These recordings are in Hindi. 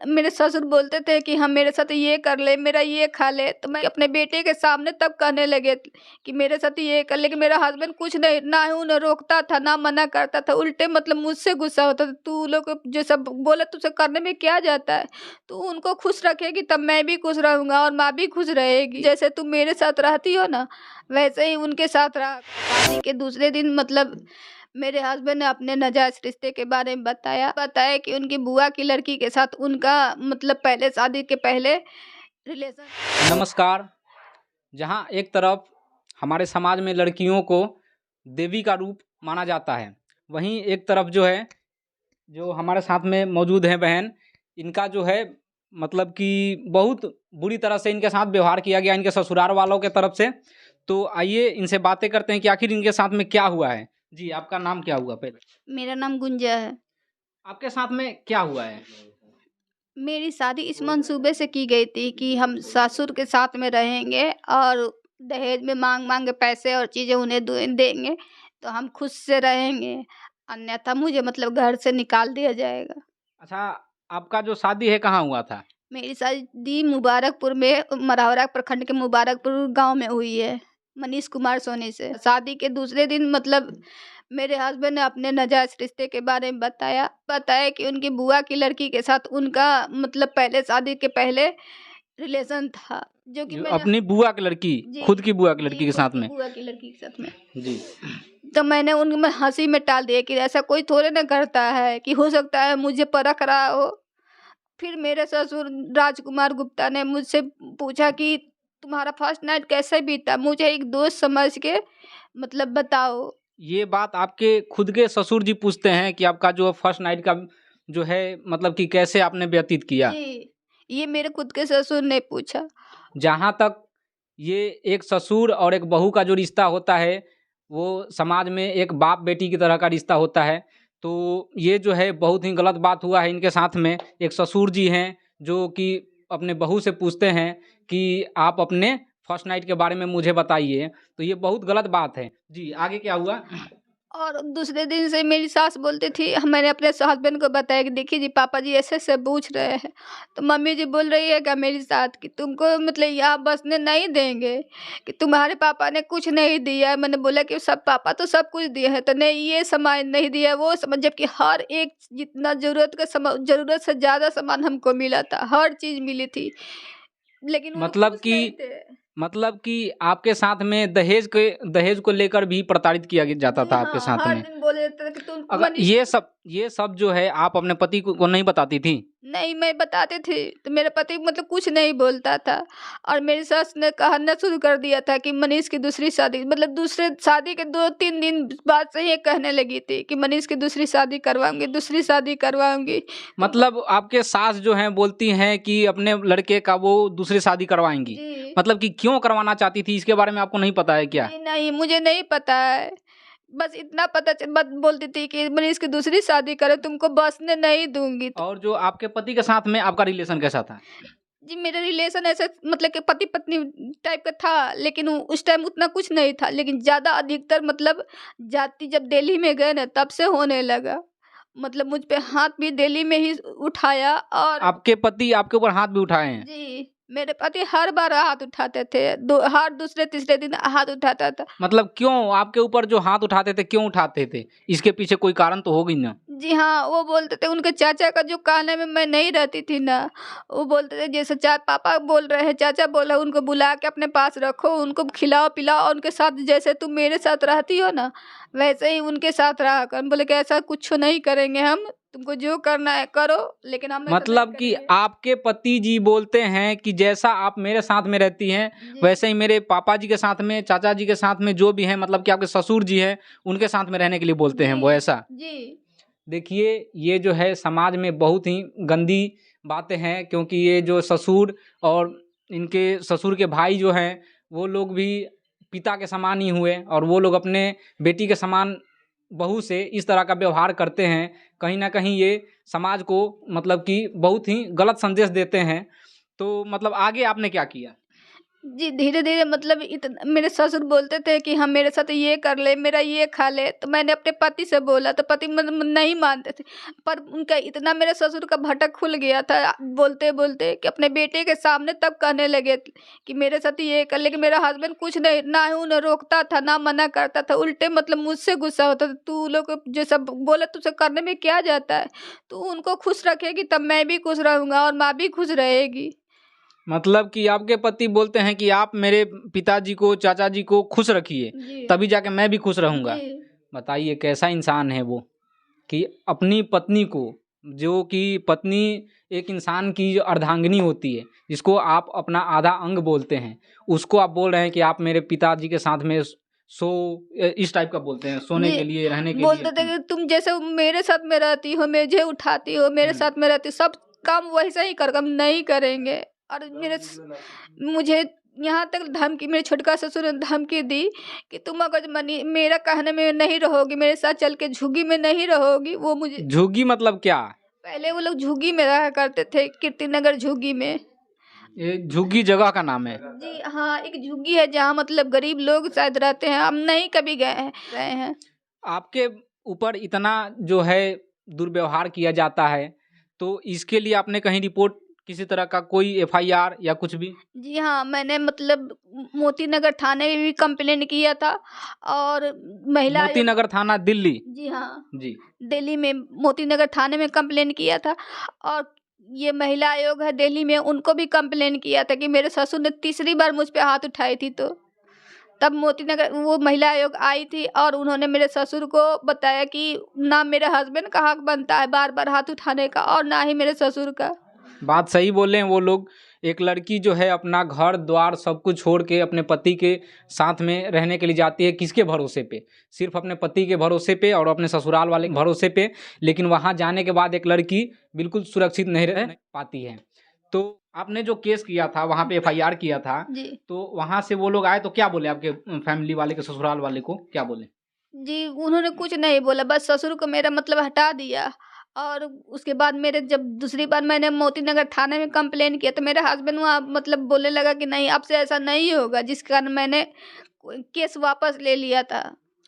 मेरे ससुर बोलते थे कि हम मेरे साथ ये कर ले, मेरा ये खा ले, तो मैं अपने बेटे के सामने तब कहने लगे कि मेरे साथ ये कर, लेकिन मेरा हस्बैंड कुछ नहीं, ना ही उन्हें रोकता था ना मना करता था, उल्टे मतलब मुझसे गुस्सा होता था। तू लोग जो सब बोले तुझसे करने में क्या जाता है, तू उनको खुश रखेगी तब मैं भी खुश रहूंगा और माँ भी खुश रहेगी। जैसे तुम मेरे साथ रहती हो ना वैसे ही उनके साथ रहा। शादी के दूसरे दिन मतलब मेरे हस्बैंड ने अपने नाजायज रिश्ते के बारे में बताया कि उनकी बुआ की लड़की के साथ उनका मतलब पहले शादी के पहले रिलेशन। नमस्कार। जहां एक तरफ हमारे समाज में लड़कियों को देवी का रूप माना जाता है, वहीं एक तरफ जो हमारे साथ में मौजूद हैं बहन, इनका जो है मतलब कि बहुत बुरी तरह से इनके साथ व्यवहार किया गया इनके ससुराल वालों के तरफ से। तो आइए इनसे बातें करते हैं कि आखिर इनके साथ में क्या हुआ है। जी, आपका नाम क्या हुआ पहले? मेरा नाम गुंजा है। आपके साथ में क्या हुआ है? मेरी शादी इस मंसूबे से की गई थी कि हम ससुर के साथ में रहेंगे और दहेज में मांग मांग के पैसे और चीज़ें उन्हें देंगे तो हम खुश से रहेंगे, अन्यथा मुझे मतलब घर से निकाल दिया जाएगा। अच्छा, आपका जो शादी है कहाँ हुआ था? मेरी शादी मुबारकपुर में, मढ़ौरा प्रखंड के मुबारकपुर गांव में हुई है, मनीष कुमार सोनी से। शादी के दूसरे दिन मतलब मेरे हस्बैंड ने अपने नाजायज रिश्ते के बारे में बताया कि उनकी बुआ की लड़की के साथ उनका मतलब पहले शादी के पहले रिलेशन था, जो कि मैंने अपनी बुआ की लड़की, खुद की बुआ की लड़की के साथ में? बुआ की लड़की के साथ में जी। तो मैंने उनमें हंसी में टाल दिया कि ऐसा कोई थोड़े ना करता है, कि हो सकता है मुझे परख रहा हो। फिर मेरे ससुर राजकुमार गुप्ता ने मुझसे पूछा कि तुम्हारा फर्स्ट नाइट कैसे बीता, मुझे एक दोस्त समझ के मतलब बताओ। ये बात आपके खुद के ससुर जी पूछते हैं कि आपका जो फर्स्ट नाइट का जो है मतलब कि कैसे आपने व्यतीत किया? जी, ये मेरे खुद के ससुर ने पूछा। जहाँ तक ये एक ससुर और एक बहू का जो रिश्ता होता है, वो समाज में एक बाप बेटी की तरह का रिश्ता होता है। तो ये जो है बहुत ही गलत बात हुआ है इनके साथ में। एक ससुर जी हैं जो कि अपने बहू से पूछते हैं कि आप अपने फर्स्ट नाइट के बारे में मुझे बताइए, तो ये बहुत गलत बात है। जी, आगे क्या हुआ? और दूसरे दिन से मेरी सास बोलती थी, मैंने अपने हस्बैंड को बताया कि देखिए जी पापा जी ऐसे ऐसे पूछ रहे हैं, तो मम्मी जी बोल रही है क्या मेरी साथ कि तुमको मतलब यहाँ बसने नहीं देंगे, कि तुम्हारे पापा ने कुछ नहीं दिया है। मैंने बोला कि सब पापा तो सब कुछ दिए हैं, तो नहीं ये सामान नहीं दिया वो सामान, जबकि हर एक जितना जरूरत का सामान, जरूरत से ज़्यादा सामान हमको मिला था, हर चीज़ मिली थी, लेकिन वो मतलब खुश कि नहीं थे। मतलब कि आपके साथ में दहेज को लेकर भी प्रताड़ित किया जाता जी था आपके हाँ, साथ हर में। दिन बोले थे कि तुम अगर मनीष। ये सब जो है आप अपने पति को नहीं बताती थी? नहीं, मैं बताती थी तो मेरे पति मतलब कुछ नहीं बोलता था, और मेरी सास ने कहना शुरू कर दिया था कि मनीष की दूसरी शादी, मतलब दूसरे शादी के 2-3 दिन बाद से ही कहने लगी थी कि मनीष की दूसरी शादी करवाऊंगी, दूसरी शादी करवाऊंगी। मतलब आपके सास जो हैं बोलती हैं कि अपने लड़के का वो दूसरी शादी करवाएंगी। जी मतलब कि क्यों करवाना चाहती थी, इसके बारे में आपको नहीं पता है क्या? जी नहीं, मुझे नहीं पता है, बस इतना पता चल, बस बोलती थी कि मनीष की दूसरी शादी करे, तुमको बसने नहीं दूंगी। और जो आपके पति के साथ में आपका रिलेशन कैसा था? जी मेरा रिलेशन ऐसे मतलब कि पति पत्नी टाइप का था, लेकिन उस टाइम उतना कुछ नहीं था, लेकिन ज़्यादा अधिकतर मतलब जाति जब दिल्ली में गए ना तब से होने लगा, मतलब मुझ पे हाथ भी दिल्ली में ही उठाया। और आपके पति आपके ऊपर हाथ भी उठाए हैं? जी मेरे पति हर बार हाथ उठाते थे, हर दूसरे तीसरे दिन हाथ उठाता था। मतलब क्यों आपके ऊपर जो हाथ उठाते थे, क्यों उठाते थे? इसके पीछे कोई कारण तो होगी ना? जी हाँ, वो बोलते थे उनके चाचा का जो कहने में मैं नहीं रहती थी ना, वो बोलते थे जैसे पापा बोल रहे हैं, चाचा बोल रहे हैं, उनको बुला के अपने पास रखो, उनको खिलाओ पिलाओ, और उनके साथ जैसे तुम मेरे साथ रहती हो ना वैसे ही उनके साथ रहा कर। बोले कि ऐसा कुछ नहीं करेंगे हम, तुमको जो करना है करो, लेकिन हम ऐसा नहीं मतलब कि करेंगे। आपके पति जी बोलते हैं कि जैसा आप मेरे साथ में रहती हैं जी वैसे ही मेरे पापा जी के साथ में, चाचा जी के साथ में, जो भी हैं मतलब कि आपके ससुर जी हैं उनके साथ में रहने के लिए बोलते हैं जी वो, ऐसा? जी देखिए, ये जो है समाज में बहुत ही गंदी बातें हैं, क्योंकि ये जो ससुर और इनके ससुर के भाई जो हैं वो लोग भी पिता के समान ही हुए, और वो लोग अपने बेटी के समान बहू से इस तरह का व्यवहार करते हैं। कहीं ना कहीं ये समाज को मतलब कि बहुत ही गलत संदेश देते हैं। तो मतलब आगे आपने क्या किया? जी, धीरे-धीरे मतलब इतना मेरे ससुर बोलते थे कि हम मेरे साथ ये कर ले, मेरा ये खा ले, तो मैंने अपने पति से बोला तो पति मतलब नहीं मानते थे। पर उनका इतना मेरे ससुर का भटक खुल गया था बोलते-बोलते कि अपने बेटे के सामने तब कहने लगे कि मेरे साथ ये कर ले, कि मेरा हस्बैंड कुछ नहीं ना ही उन्हें रोकता था, ना मना करता था, उल्टे मतलब मुझसे गुस्सा होता था, "तू लोग जो सब बोले तुझसे करने में क्या जाता है? तू उनको खुश रखेगी तब मैं भी खुश रहूँगा और माँ भी खुश रहेगी।" मतलब कि आपके पति बोलते हैं कि आप मेरे पिताजी को, चाचा जी को खुश रखिए, जी। तभी जाके मैं भी खुश रहूँगा। जी। बताइए कैसा इंसान है वो, कि अपनी पत्नी को, जो कि पत्नी एक इंसान की जो अर्धांगिनी होती है, जिसको आप अपना आधा अंग बोलते हैं, उसको आप बोल रहे हैं कि आप मेरे पिताजी के साथ में इस टाइप का बोलते हैं, सोने जी, के लिए, रहने के बोलते लिए। थे कि तुम जैसे मेरे साथ में रहती हो, मुझे उठाती हो, मेरे साथ में रहती हो, सब काम वैसा ही करो, हम नहीं करेंगे। और मुझे यहाँ तक धमकी, मेरे छोटका ससुर ने धमकी दी कि तुम अगर मेरा कहने में नहीं रहोगी, मेरे साथ चल के झुग्गी में नहीं रहोगी, वो मुझे झुग्गी मतलब क्या? पहले वो लोग झुग्गी में रहा करते थे, कीर्तिनगर झुग्गी में। ये झुग्गी जगह का नाम है। जी हाँ, एक झुग्गी है जहाँ मतलब गरीब लोग शायद रहते हैं, हम नहीं कभी गए हैं। आपके ऊपर इतना जो है दुर्व्यवहार किया जाता है, तो इसके लिए आपने कहीं रिपोर्ट, किसी तरह का कोई एफआईआर या कुछ भी? जी हाँ, मैंने मतलब मोती नगर थाने में भी कंप्लेंट किया था और महिला मोती आयोग। नगर थाना, दिल्ली? जी हाँ, जी। दिल्ली में मोती नगर थाने में कंप्लेंट किया था और ये महिला आयोग है दिल्ली में, उनको भी कंप्लेंट किया था कि मेरे ससुर ने तीसरी बार मुझ पे हाथ उठाई थी, तो तब मोती नगर वो महिला आयोग आई थी और उन्होंने मेरे ससुर को बताया कि ना मेरे हस्बैंड का हक बनता है बार-बार हाथ उठाने का और ना ही मेरे ससुर का। बात सही बोले हैं वो लोग। एक लड़की जो है अपना घर द्वार सब कुछ छोड़ के अपने पति के साथ में रहने के लिए जाती है, किसके भरोसे पे? सिर्फ अपने पति के भरोसे पे और अपने ससुराल वाले के भरोसे पे। लेकिन वहाँ जाने के बाद एक लड़की बिल्कुल सुरक्षित नहीं रह पाती है। तो आपने जो केस किया था, वहाँ पे एफआईआर किया था, जी। तो वहाँ से वो लोग आए तो क्या बोले आपके फैमिली वाले के, ससुराल वाले को क्या बोले? जी, उन्होंने कुछ नहीं बोला, बस ससुर को मेरा मतलब हटा दिया और उसके बाद मेरे जब दूसरी बार मैंने मोती नगर थाने में कंप्लेन किया तो मेरा हस्बैंड वहाँ मतलब बोलने लगा कि नहीं अब से ऐसा नहीं होगा, जिस कारण मैंने केस वापस ले लिया था।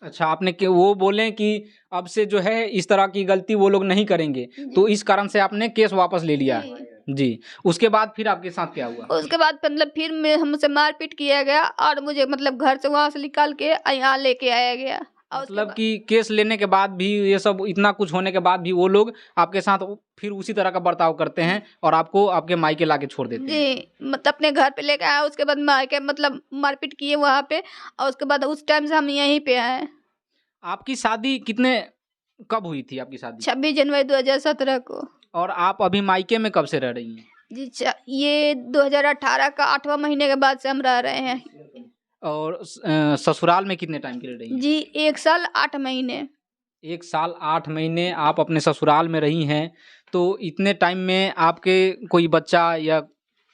अच्छा, आपने वो बोले कि अब से जो है इस तरह की गलती वो लोग नहीं करेंगे, तो इस कारण से आपने केस वापस ले लिया। जी, उसके बाद फिर आपके साथ क्या हुआ? उसके बाद मतलब फिर हमसे मारपीट किया गया और मुझे मतलब घर से वहाँ से निकाल के यहाँ लेके आया गया। और उसके मतलब बाद कि केस लेने के बाद भी, ये सब इतना कुछ होने के बाद भी वो लोग आपके साथ फिर उसी तरह का बर्ताव करते हैं और आपको आपके मायके लाके छोड़ देते हैं। जी, मतलब अपने घर पे लेके आया, उसके बाद मायके मतलब मारपीट किए वहाँ पे और उसके बाद उस टाइम से हम यहीं पे आए। आपकी शादी कब हुई थी आपकी शादी? 26 जनवरी 2017 को। और आप अभी मायके में कब से रह रही हैं? जी, ये 2018 का 8वां महीने के बाद से हम रह रहे हैं। और ससुराल में कितने टाइम के रह रही हैं? जी, 1 साल 8 महीने। 1 साल 8 महीने आप अपने ससुराल में रही हैं, तो इतने टाइम में आपके कोई बच्चा या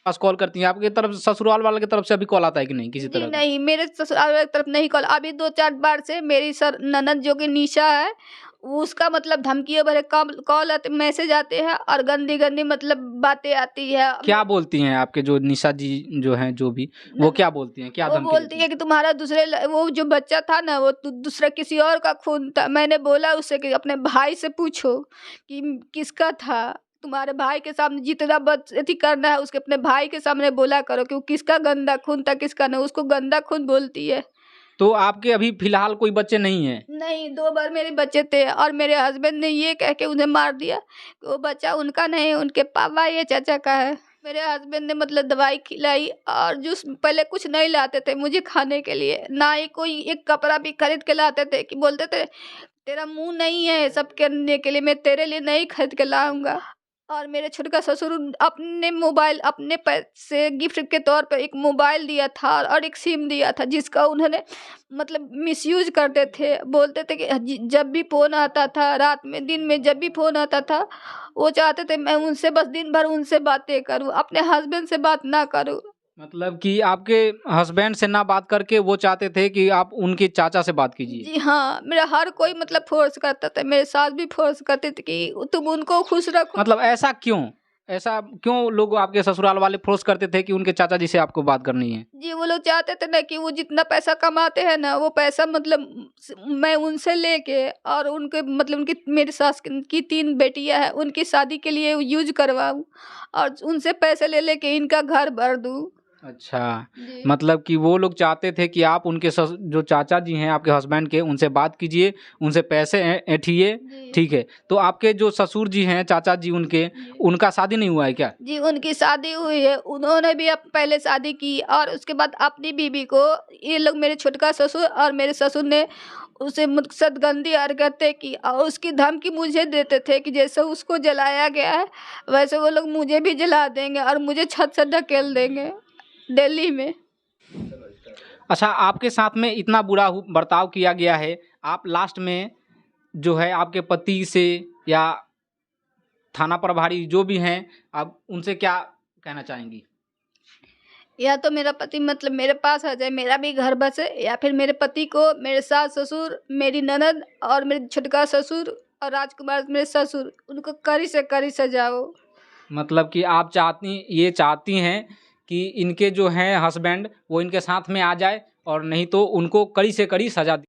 पास कॉल करती हैं? आपके तरफ ससुराल वाले की तरफ से अभी कॉल आता है कि नहीं किसी जी तरह का? नहीं, मेरे ससुराल वाले की तरफ नहीं कॉल, अभी 2-4 बार से मेरी ननद जो कि निशा है, उसका मतलब धमकियों भरे कॉल आते, मैसेज आते हैं और गंदी-गंदी मतलब बातें आती है। क्या बोलती हैं आपके जो निशा जी जो हैं, जो भी, वो क्या बोलती हैं? क्या वो धमकी बोलती देती है कि तुम्हारा वो जो बच्चा था ना, वो दूसरा किसी और का खून था। मैंने बोला उससे कि अपने भाई से पूछो कि किसका था। तुम्हारे भाई के सामने जितना अथी करना है उसके अपने भाई के सामने बोला करो कि वो किसका गंदा खून था, किसका नहीं। उसको गंदा खून बोलती है। तो आपके अभी फिलहाल कोई बच्चे नहीं हैं? नहीं, 2 बार मेरे बच्चे थे और मेरे हस्बैंड ने ये कह के उन्हें मार दिया कि वो बच्चा उनका नहीं, उनके पापा या चाचा का है। मेरे हस्बैंड ने मतलब दवाई खिलाई और जूस पहले कुछ नहीं लाते थे मुझे खाने के लिए, ना ही कोई एक कपड़ा भी खरीद के लाते थे कि बोलते थे तेरा मुँह नहीं है सब करने के लिए, मैं तेरे लिए नहीं खरीद के लाऊँगा। और मेरे छोटका ससुर अपने मोबाइल अपने पैसे गिफ्ट के तौर पर एक मोबाइल दिया था और एक सिम दिया था, जिसका उन्होंने मतलब मिसयूज़ करते थे। बोलते थे कि जब भी फ़ोन आता था, रात में, दिन में जब भी फ़ोन आता था, वो चाहते थे मैं उनसे बस दिन भर उनसे बातें करूँ, अपने हस्बैंड से बात ना करूँ। मतलब कि आपके हस्बैंड से ना बात करके वो चाहते थे कि आप उनके चाचा से बात कीजिए। जी हाँ, मेरा हर कोई मतलब फ़ोर्स करता था, मेरे सास भी फ़ोर्स करते थे कि तुम उनको खुश रखो। मतलब ऐसा क्यों? ऐसा क्यों लोग आपके ससुराल वाले फोर्स करते थे कि उनके चाचा जी से आपको बात करनी है? जी, वो लोग चाहते थे ना कि वो जितना पैसा कमाते हैं ना, वो पैसा मतलब मैं उनसे लेके और उनके मतलब उनकी मेरी सास की 3 बेटियाँ हैं, उनकी शादी के लिए यूज़ करवाऊँ और उनसे पैसे ले लेके इनका घर भर दूँ। अच्छा, जी। मतलब कि वो लोग चाहते थे कि आप उनके जो चाचा जी हैं आपके हस्बैंड के, उनसे बात कीजिए, उनसे पैसे ऐंठिए, जी। ठीक है। तो आपके जो ससुर जी हैं, चाचा जी उनके, जी। उनका शादी नहीं हुआ है क्या? जी, उनकी शादी हुई है। उन्होंने भी पहले शादी की और उसके बाद अपनी बीवी को ये लोग मेरे छोटका ससुर और मेरे ससुर ने उसे मुझसे गंदी हरकतें की और उसकी धमकी मुझे देते थे कि जैसे उसको जलाया गया है, वैसे वो लोग मुझे भी जला देंगे और मुझे छत से ढकेल देंगे दिल्ली में। अच्छा, आपके साथ में इतना बुरा बर्ताव किया गया है, आप लास्ट में जो है आपके पति से या थाना प्रभारी जो भी हैं, आप उनसे क्या कहना चाहेंगी? या तो मेरा पति मतलब मेरे पास आ जाए, मेरा भी घर बसे, या फिर मेरे पति को मेरे सास-ससुर, मेरी ननद और मेरे छोटका ससुर और राजकुमार मेरे ससुर, उनको कड़ी से कड़ी सज़ा हो। मतलब कि आप चाहती हैं कि इनके जो हैं हस्बैंड वो इनके साथ में आ जाए और नहीं तो उनको कड़ी से कड़ी सज़ा दी